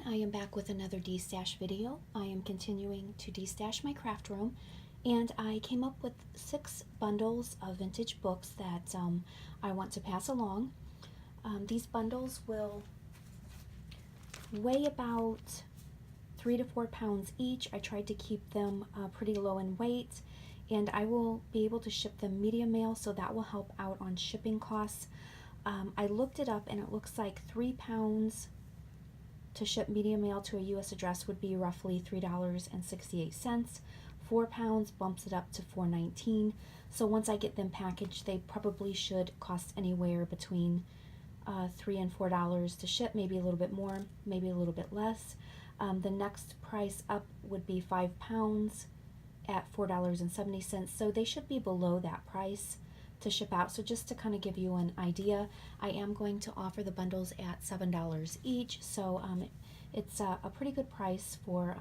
everyone, I am back with another destash video. I am continuing to destash my craft room, and I came up with 6 bundles of vintage books that I want to pass along. These bundles will weigh about 3 to 4 pounds each. I tried to keep them pretty low in weight, and I will be able to ship them medium mail, so that will help out on shipping costs. I looked it up, and it looks like 3 pounds to ship medium mail to a U.S. address would be roughly $3.68. 4 pounds bumps it up to $4.19. So once I get them packaged, they probably should cost anywhere between $3 and $4 to ship, maybe a little bit more, maybe a little bit less. The next price up would be 5 pounds at $4.70. So they should be below that price to ship out. So just to kind of give you an idea, I am going to offer the bundles at $7 each. So it's a pretty good price for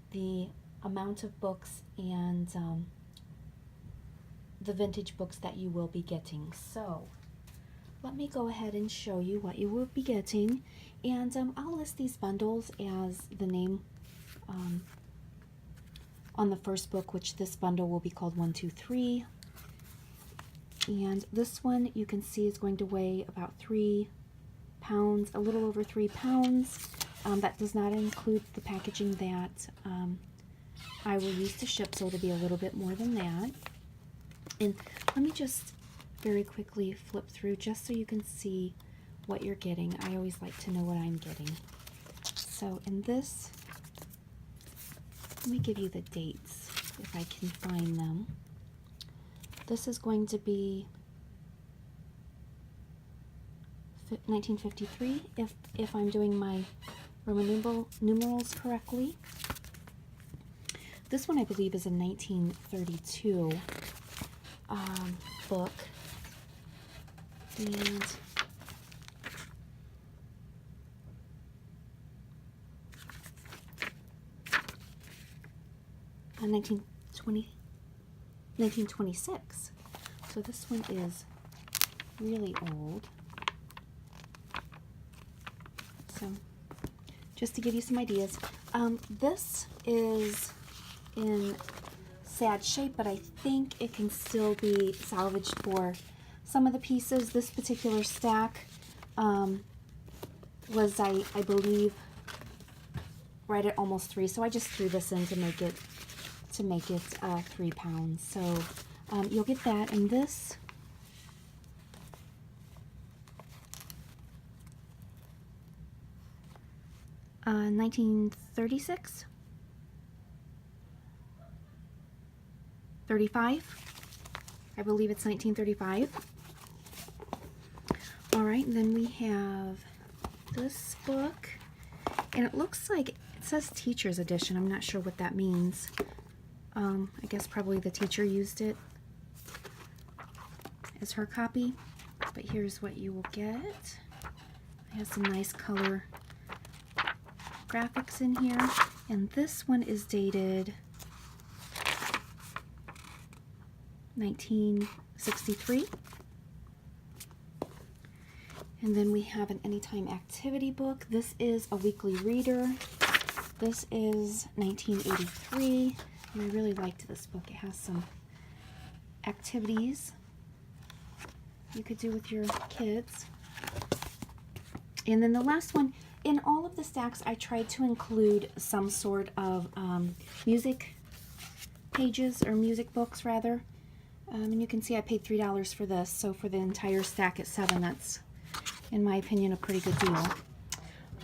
the amount of books and the vintage books that you will be getting. So let me go ahead and show you what you will be getting, and I'll list these bundles as the name on the first book, which this bundle will be called 1, 2, 3. And this one you can see is going to weigh about 3 pounds, a little over 3 pounds. That does not include the packaging that I will use to ship, so it'll be a little bit more than that. And let me just very quickly flip through just so you can see what you're getting. I always like to know what I'm getting. So in this, let me give you the dates if I can find them. This is going to be 1953 if I'm doing my Roman numerals correctly. This one I believe is a 1932 book, and 1926. So this one is really old. So just to give you some ideas, this is in sad shape, but I think it can still be salvaged for some of the pieces. This particular stack was, I believe, right at almost 3, so I just threw this in to make it 3 pounds. So you'll get that. And this, uh, 1936, 35. I believe it's 1935. All right, and then we have this book, and it looks like it says teacher's edition. I'm not sure what that means. I guess probably the teacher used it as her copy, but here's what you will get. It has some nice color graphics in here, and this one is dated 1963. And then we have an anytime activity book. This is a weekly reader. This is 1983. And I really liked this book. It has some activities you could do with your kids. And then the last one, in all of the stacks, I tried to include some sort of music pages, or music books rather. And you can see I paid $3 for this, so for the entire stack at $7, that's, in my opinion, a pretty good deal.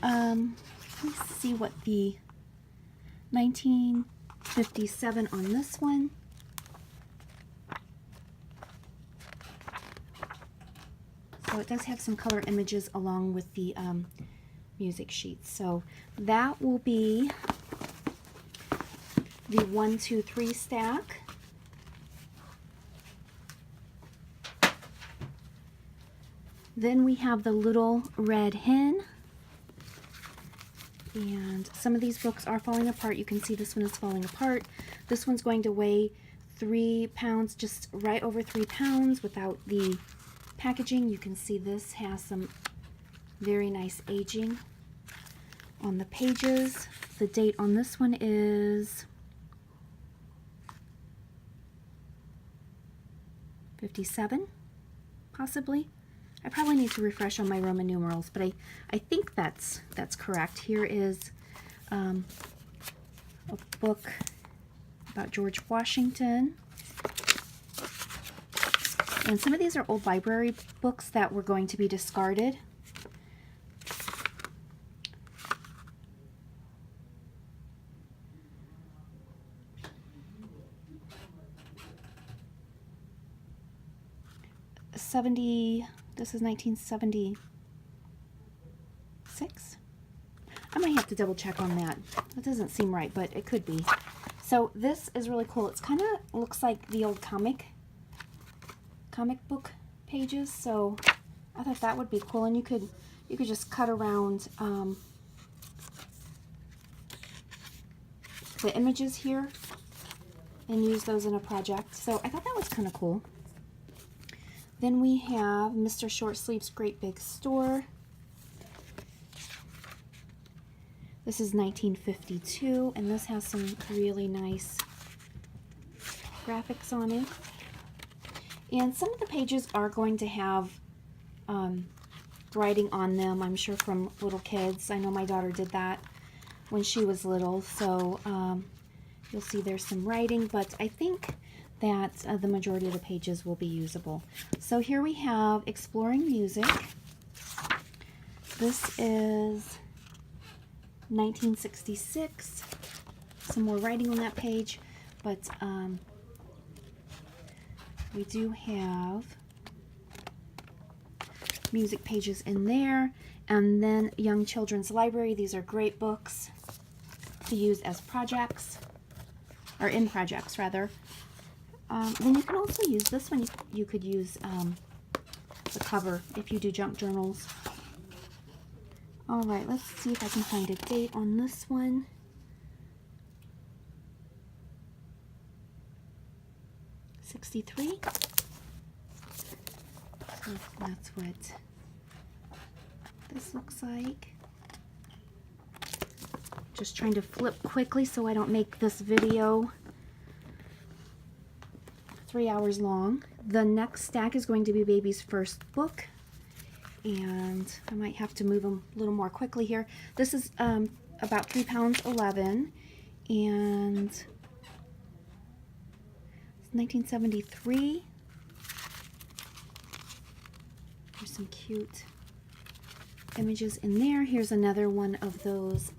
Let me see what the 1957 on this one. So it does have some color images along with the music sheets. So that will be the 1, 2, 3 stack. Then we have the Little Red Hen, and some of these books are falling apart. You can see this one is falling apart. This one's going to weigh 3 pounds, just right over 3 pounds without the packaging. You can see this has some very nice aging on the pages. The date on this one is 57, possibly. I probably need to refresh on my Roman numerals, but I think that's correct. Here is a book about George Washington. And some of these are old library books that were going to be discarded. This is 1976. I might have to double check on that. That doesn't seem right, but it could be. So this is really cool. It's kind of looks like the old comic book pages. So I thought that would be cool, and you could just cut around the images here and use those in a project. So I thought that was kind of cool. Then we have Mr. Shortsleeve's Great Big Store. This is 1952, and this has some really nice graphics on it. And some of the pages are going to have writing on them, I'm sure, from little kids. I know my daughter did that when she was little, so you'll see there's some writing, but I think that the majority of the pages will be usable. So here we have Exploring Music. This is 1966. Some more writing on that page, but we do have music pages in there. And then Young Children's Library. These are great books to use as projects, or in projects rather. Then you can also use this one. You could use the cover if you do junk journals. All right, let's see if I can find a date on this one. '63. So that's what this looks like. Just trying to flip quickly so I don't make this video 3 hours long. The next stack is going to be Baby's First Book, and I might have to move them a little more quickly here. This is about 3 pounds 11, and it's 1973. There's some cute images in there. Here's another one of those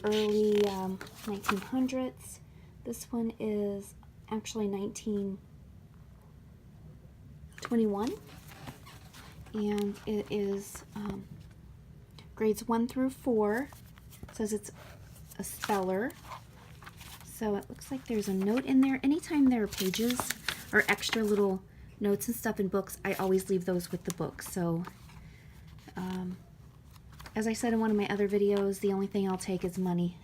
early 1900s. This one is actually 1921, and it is grades 1 through 4. It says it's a speller, so it looks like there's a note in there. Anytime there are pages or extra little notes and stuff in books, I always leave those with the book. So as I said in one of my other videos, the only thing I'll take is money.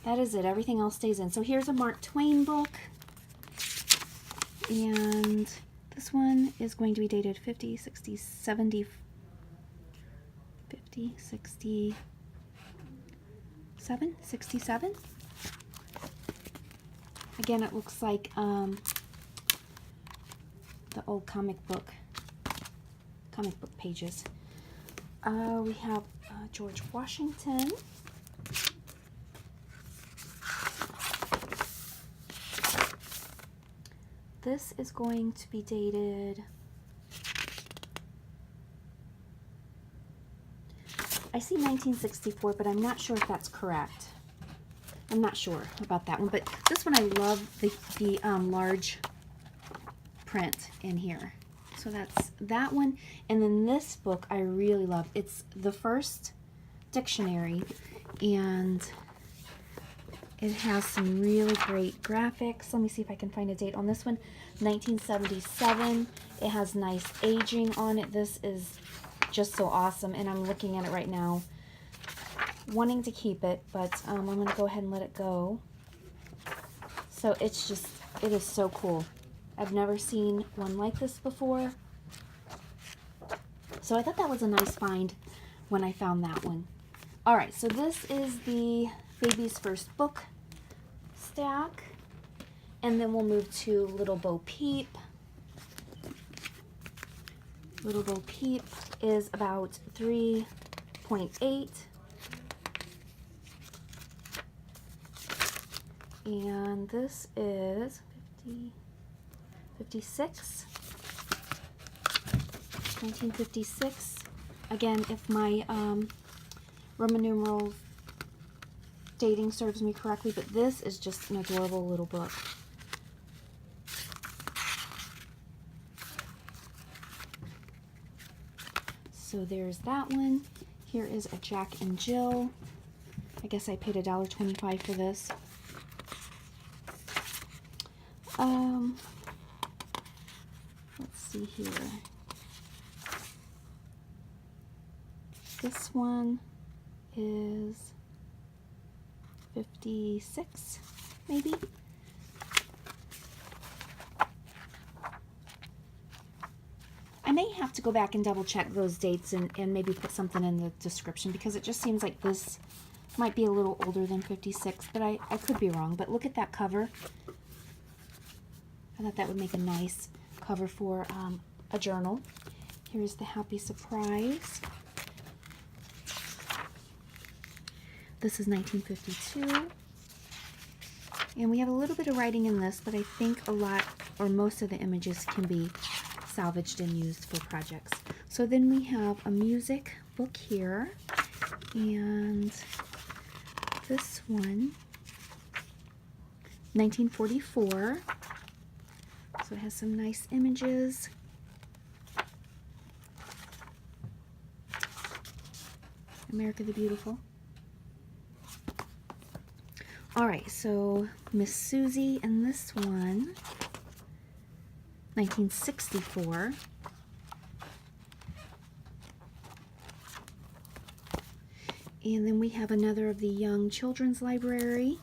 That is it. Everything else stays in. So here's a Mark Twain book. And this one is going to be dated 50, 60, 70, 50, 67, 67. Again, it looks like the old comic book pages. We have George Washington. This is going to be dated, I see 1964, but I'm not sure if that's correct. I'm not sure about that one, but this one I love the large print in here. So that's that one. And then this book I really love. It's the first dictionary, and it has some really great graphics. Let me see if I can find a date on this one. 1977. It has nice aging on it. This is just so awesome, and I'm looking at it right now, wanting to keep it, but I'm going to go ahead and let it go. So it is so cool. I've never seen one like this before. So I thought that was a nice find. when I found that one. All right, so this is the Baby's First Book stack. And then we'll move to Little Bo Peep. Little Bo Peep is about 3.8. And this is 56. 1956. Again, if my Roman numeral dating serves me correctly, but this is just an adorable little book. So there's that one. Here is a Jack and Jill. I guess I paid $1.25 for this. Let's see here. This one is 56, maybe. I may have to go back and double check those dates and maybe put something in the description, because it just seems like this might be a little older than 56, but I could be wrong. But look at that cover. I thought that would make a nice cover for a journal. Here's the Happy Surprise. This is 1952. And we have a little bit of writing in this, but I think a lot or most of the images can be salvaged and used for projects. So then we have a music book here, and this one, 1944. So it has some nice images. America the Beautiful. All right, so Miss Susie and this one, 1964. And then we have another of the Young Children's Library.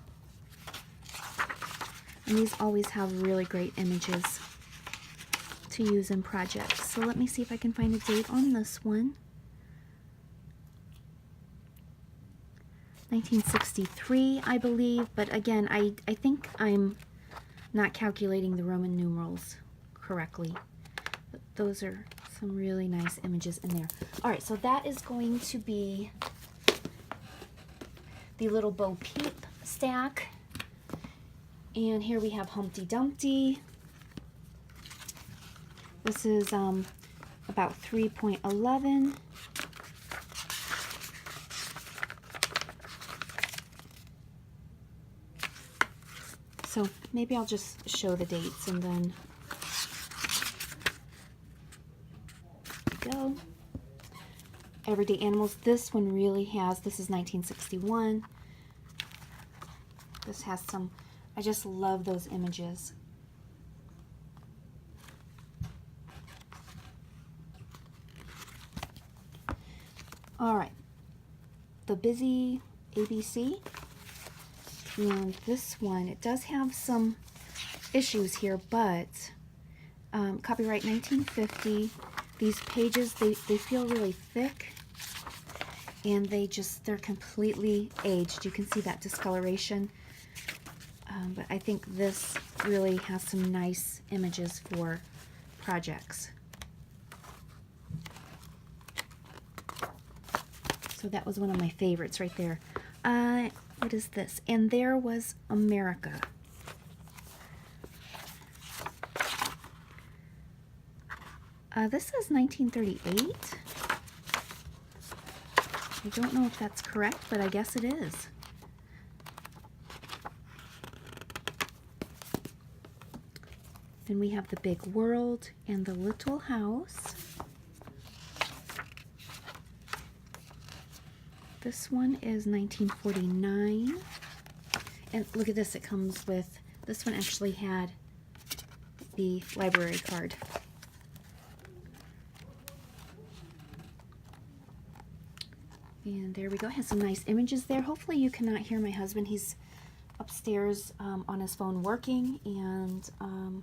And these always have really great images to use in projects. So let me see if I can find a date on this one. 1963, I believe, but again, I think I'm not calculating the Roman numerals correctly. But those are some really nice images in there. All right, so that is going to be the Little Bo Peep stack. And here we have Humpty Dumpty. This is about 3.11. So maybe I'll just show the dates and then go. Everyday Animals. This one really has, this is 1961. This has some, I just love those images. All right, The Busy ABC. And this one, it does have some issues here, but copyright 1950. These pages, they feel really thick, and they're completely aged. You can see that discoloration. But I think this really has some nice images for projects. So that was one of my favorites right there. What is this? And There Was America. This says 1938. I don't know if that's correct, but I guess it is. Then we have The Big World and The Little House. This one is 1949. And look at this, it comes with, this one actually had the library card. And there we go, it has some nice images there. Hopefully you cannot hear my husband. He's upstairs on his phone working, and I'm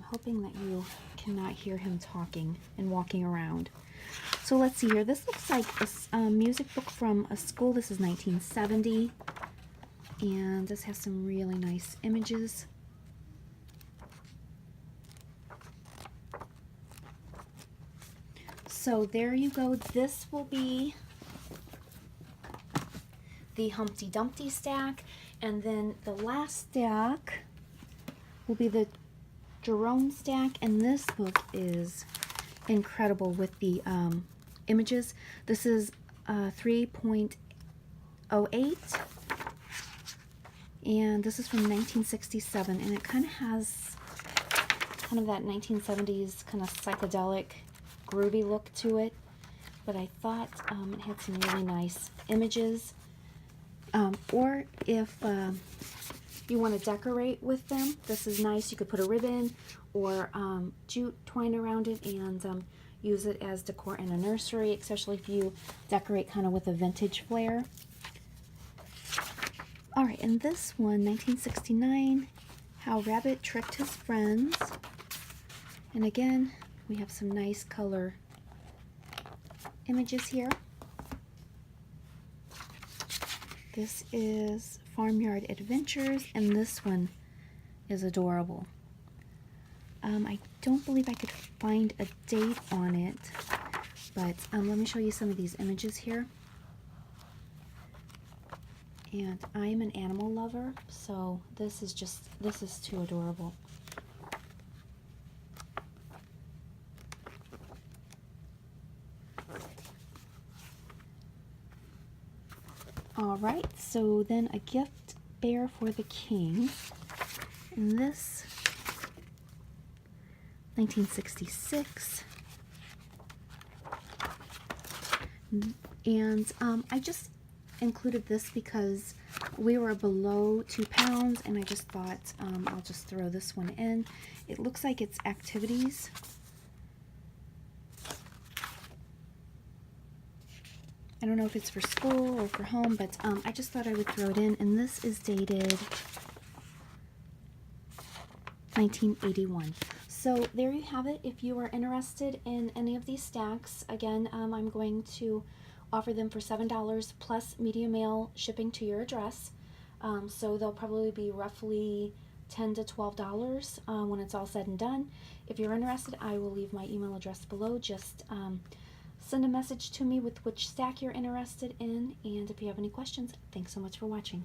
hoping that you cannot hear him talking and walking around. So let's see here. This looks like a music book from a school. This is 1970. And this has some really nice images. So there you go. This will be the Humpty Dumpty stack. And then the last stack will be the Jerome stack. And this book is incredible with the images. This is 3.08. And this is from 1967. And it kind of has kind of that 1970s kind of psychedelic groovy look to it, but I thought it had some really nice images. Or if you want to decorate with them, this is nice. You could put a ribbon or jute twine around it and use it as decor in a nursery, especially if you decorate kind of with a vintage flair. All right, and this one, 1969, How Rabbit Tricked His Friends. And again, we have some nice color images here. This is Farmyard Adventures, and this one is adorable. I don't believe I could find a date on it, but let me show you some of these images here. And I am an animal lover, so this is too adorable. All right, so then a gift bear for the king. And this, 1966. And I just included this because we were below 2 pounds, and I just thought I'll just throw this one in. It looks like it's activities. I don't know if it's for school or for home, but I just thought I would throw it in. And this is dated 1981. So there you have it. If you are interested in any of these stacks, again, I'm going to offer them for $7 plus media mail shipping to your address. So they'll probably be roughly $10 to $12 when it's all said and done. If you're interested, I will leave my email address below. Just send a message to me with which stack you're interested in, and if you have any questions, thanks so much for watching.